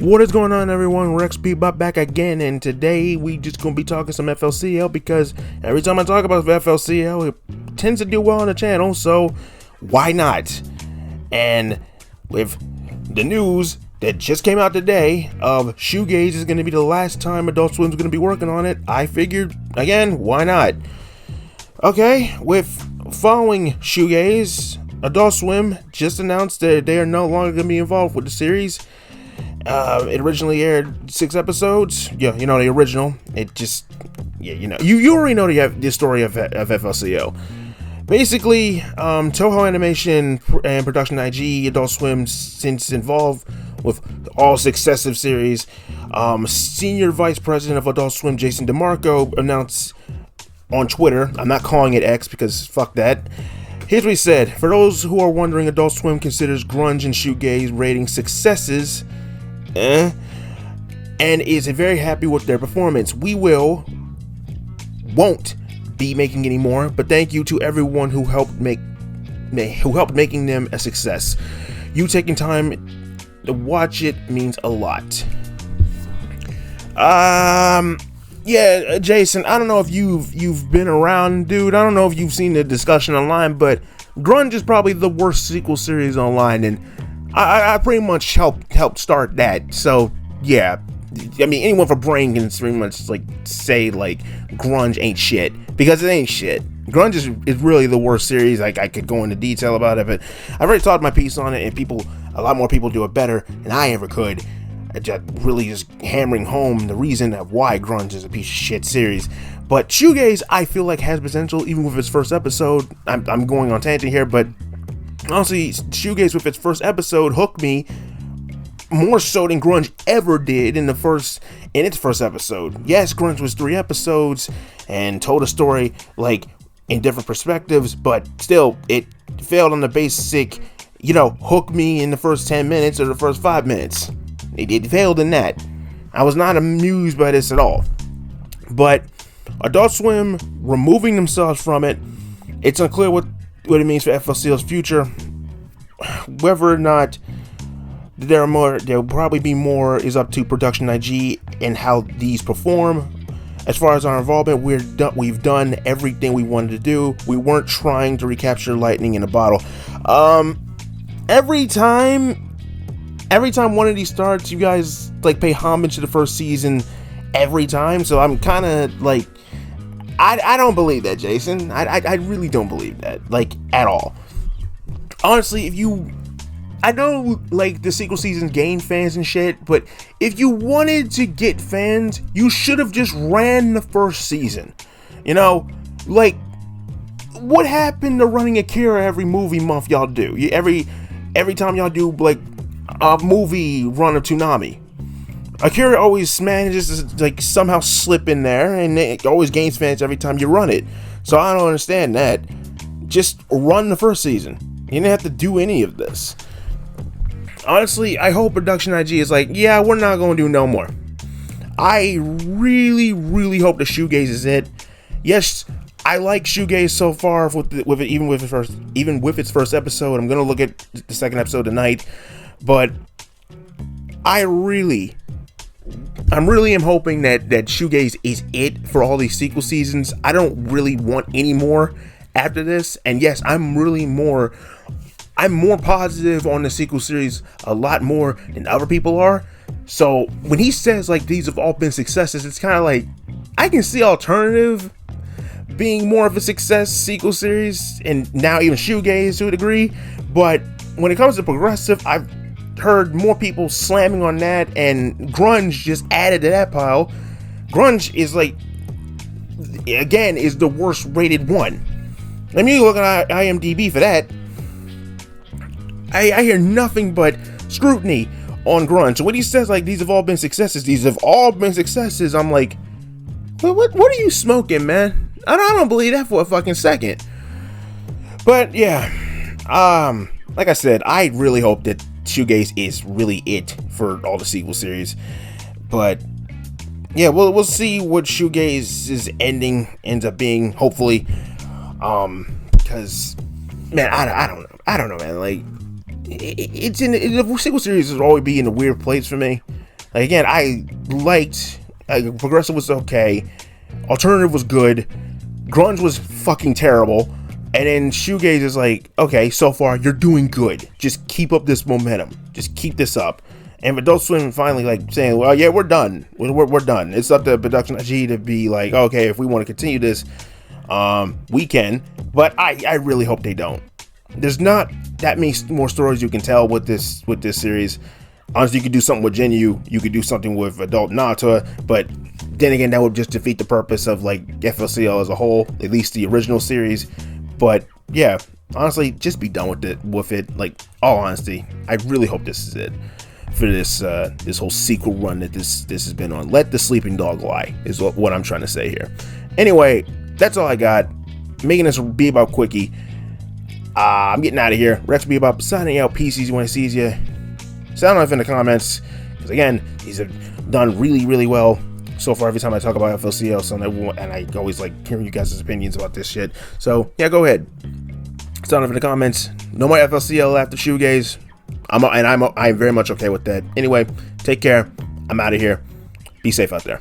What is going on, everyone? RexBebop back again, and today we just gonna be talking some FLCL because every time I talk about FLCL, it tends to do well on the channel, so why not? And with the news that just came out today of Shoegaze is gonna be the last time Adult Swim's gonna be working on it, I figured, again, why not? Okay, with following Shoegaze, Adult Swim just announced that they are no longer gonna be involved with the series. It originally aired 6 episodes. Yeah, you know, the original. It just, yeah, you know, you already know the story of FLCL. Basically, Toho Animation and Production IG, Adult Swim, since involved with all successive series. Senior Vice President of Adult Swim, Jason DeMarco, announced on Twitter, I'm not calling it X because fuck that. Here's what he said: for those who are wondering, Adult Swim considers grunge and shoegaze rating successes. And is very happy with their performance. We won't be making any more, but thank you to everyone who helped making them a success. You taking time to watch it means a lot. Yeah, Jason, I don't know if you've been around, dude. I don't know if you've seen the discussion online, but grunge is probably the worst sequel series online, and I pretty much helped start that. So yeah, I mean, anyone with a brain can pretty much like say like grunge ain't shit, because it ain't shit. Grunge is really the worst series. Like, I could go into detail about it, but I've already talked my piece on it, and a lot more people do it better than I ever could. Just hammering home the reason of why grunge is a piece of shit series. But Shoegaze, I feel like, has potential, even with its first episode. I'm going on tangent here, but honestly, Shoegaze with its first episode hooked me more so than grunge ever did in its first episode. Yes, grunge was 3 episodes and told a story like in different perspectives, but still it failed on the basic, hook me in the first 10 minutes or the first 5 minutes. It failed in that. I was not amused by this at all. But Adult Swim removing themselves from it, it's unclear what it means for FLCL's future. Whether or not there'll probably be more is up to Production IG and how these perform. As far as our involvement, we've done everything we wanted to do. We weren't trying to recapture lightning in a bottle. Every time one of these starts, you guys like pay homage to the first season every time. So I'm kind of like, I don't believe that, Jason. I really don't believe that, like, at all. Honestly, I know, like, the sequel seasons gain fans and shit, but if you wanted to get fans, you should have just ran the first season. Like, what happened to running Akira every movie month y'all do? Every time y'all do, like, a movie run of Toonami, Akira always manages to like somehow slip in there, and it always gains fans every time you run it. So I don't understand that. Just run the first season. You didn't have to do any of this. Honestly, I hope Production IG is like, yeah, we're not going to do no more. I really, really hope the Shoegaze is it. Yes, I like Shoegaze so far even with its first episode. I'm gonna look at the second episode tonight, but I'm really am hoping that Shoegaze is it for all these sequel seasons. I don't really want any more after this. And yes, I'm more positive on the sequel series a lot more than other people are. So when he says like these have all been successes, it's kind of like I can see Alternative being more of a success sequel series, and now even Shoegaze to a degree. But when it comes to Progressive, I've heard more people slamming on that, and grunge just added to that pile. Grunge is like, again, is the worst rated one. Let me look at IMDb for that. I hear nothing but scrutiny on grunge. So when he says like these have all been successes, I'm like, what are you smoking, man? I don't believe that for a fucking second. But yeah, like I said, I really hope that Shoegaze is really it for all the sequel series. But yeah, we'll see what Shoegaze's ending ends up being, hopefully. Because man, I don't know, man. Like, the sequel series will always be in a weird place for me. Like, again, I liked Progressive was okay, Alternative was good, Grunge was fucking terrible, and then Shoegaze is like, okay, so far you're doing good. Just keep up this momentum. Just keep this up. And Adult Swim finally like saying, well, yeah, we're done. We're done. It's up to Production IG to be like, okay, if we want to continue this, we can. But I really hope they don't. There's not that many more stories you can tell with this series. Honestly, you could do something with Jinyu, you could do something with Adult Naruto, but then again, that would just defeat the purpose of like FLCL as a whole, at least the original series. But yeah, honestly, just be done with it. Like, all honesty, I really hope this is it for this this whole sequel run that this has been on. Let the sleeping dog lie is what I'm trying to say here. Anyway, that's all I got. Making this Bebop Quickie. I'm getting out of here. RexBebop signing out. Peace when I sees you. Sound off in the comments, because again, these have done really well so far. Every time I talk about FLCL, and I always like hearing you guys' opinions about this shit. So yeah, go ahead. Sound off in the comments. No more FLCL after Shoegaze. I'm very much okay with that. Anyway, take care. I'm out of here. Be safe out there.